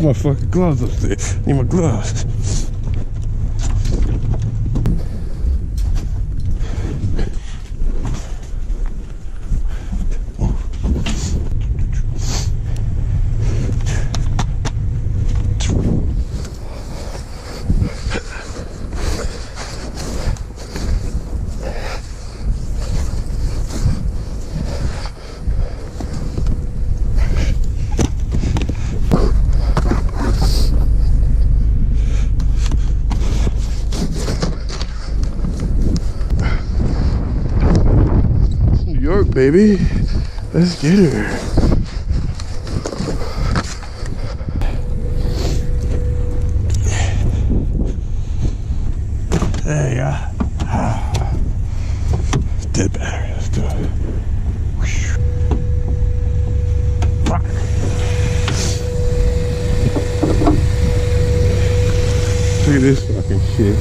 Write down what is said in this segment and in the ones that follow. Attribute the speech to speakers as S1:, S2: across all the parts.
S1: My fucking gloves up there. Need my gloves. Baby, let's get her. There you go. Dead battery, let's do it. Fuck. Look at this fucking shit.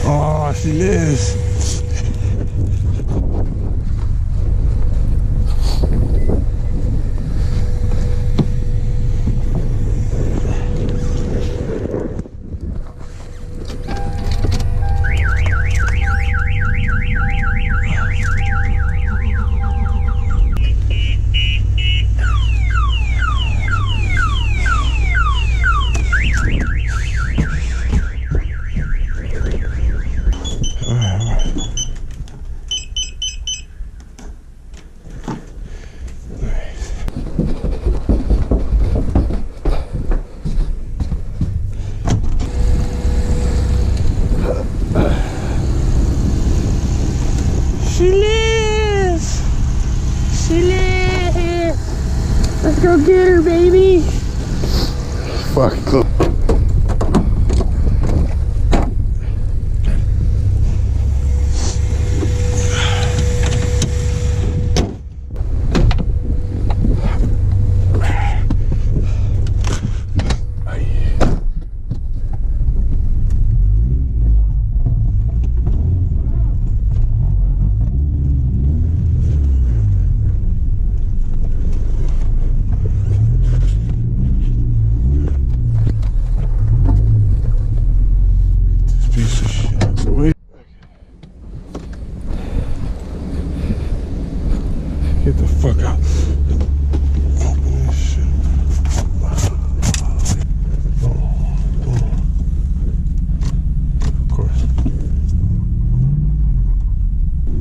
S1: Oh, she lives. She lives! She lives! Let's go get her, baby! Fuck, cool. Get the fuck out. Open this shit. Of course.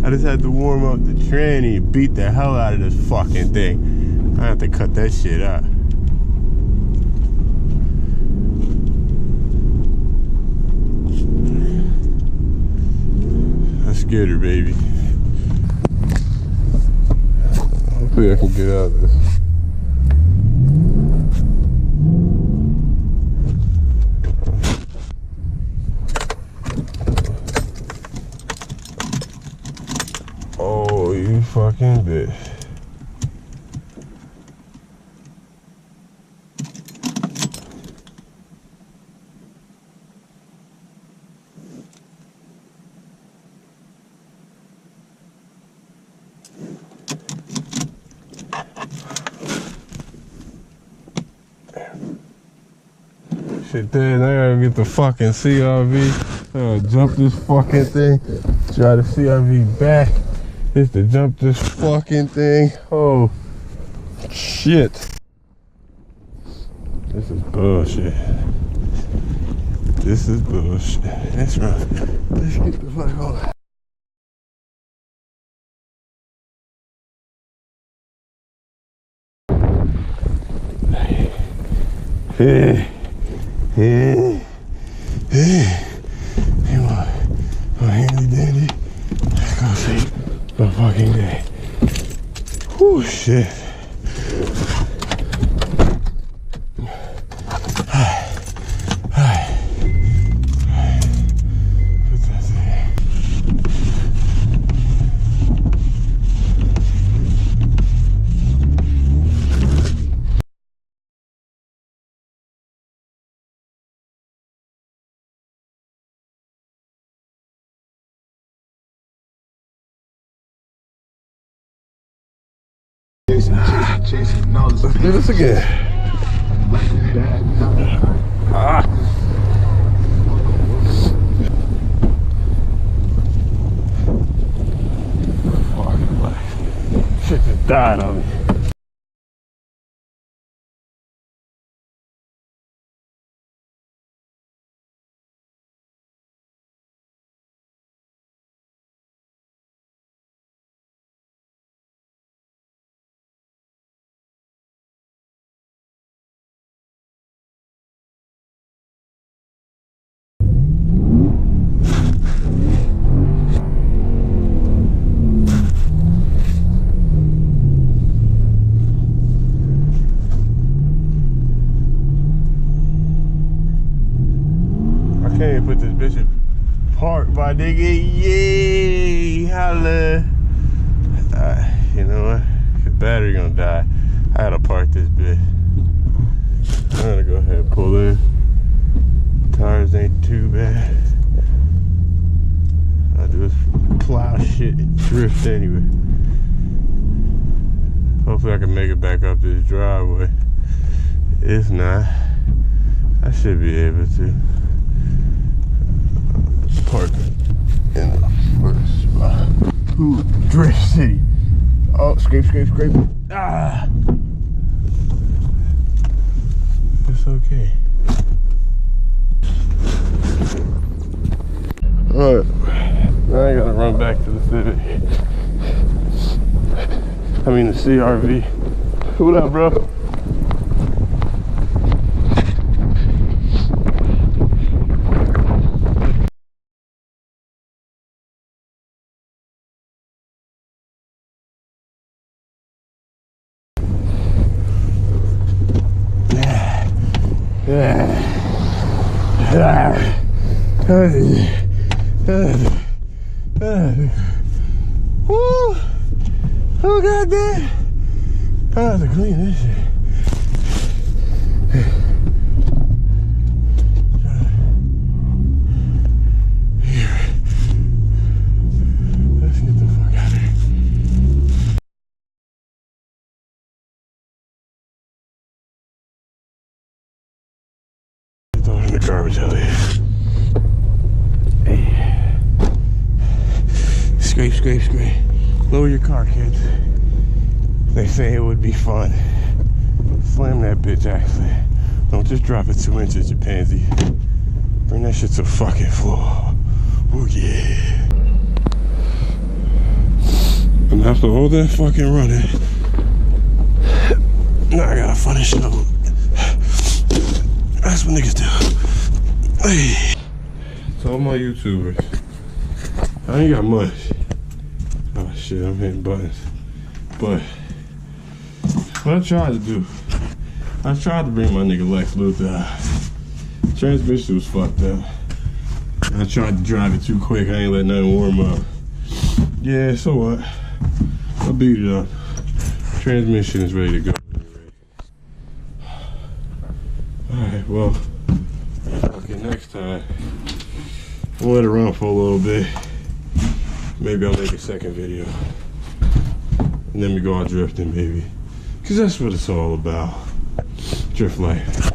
S1: I just had to warm up the tranny and beat the hell out of this fucking thing. I have to cut that shit out. Let's get her, baby. Hopefully I can get out of this. Oh, you fucking bitch. Shit dead, I gotta get the fucking CRV. I gotta jump this fucking thing. Try the CRV back. Just to jump this fucking thing. Oh, shit. This is bullshit. This is bullshit. That's right. Let's get the fuck on. Hey. Hey, hey, hey, my handy dandy. Let's go see. shit. Let's do this again. Shit just died on me. Can't put this bitch in park, my nigga. Yay! Holla! You know what? The battery gonna die. I gotta park this bitch. I'm gonna go ahead and pull in. Tires ain't too bad. I do is plow shit and drift anyway. Hopefully I can make it back up this driveway. If not, I should be able to. Park in the first spot. Ooh, Drift City. Oh, scrape, scrape, scrape. Ah! It's okay. Alright. Now I gotta run back to the Civic. I mean the CRV. What up, bro? Woo! Oh god damn! I have to clean this shit. Here. Let's get the fuck out of here. Throw it in the garbage out here. Hey. Scrape, scrape, scrape. Lower your car, kids. They say it would be fun. Slam that bitch, actually. Don't just drop it 2 inches, you pansy. Bring that shit to the fucking floor. Oh yeah. And after all that fucking running, now I gotta find a shovel. That's what niggas do. Hey. To all my YouTubers, I ain't got much. Oh shit, I'm hitting buttons. But what I tried to do, I tried to bring my nigga Lex Luthor out. Transmission was fucked up. I tried to drive it too quick. I ain't let nothing warm up. Yeah, so what? I beat it up. Transmission is ready to go. Alright, well, okay, next time, I'll let it run for a little bit. Maybe I'll make a second video. And then we go out drifting, baby. Because that's what it's all about. Drift life.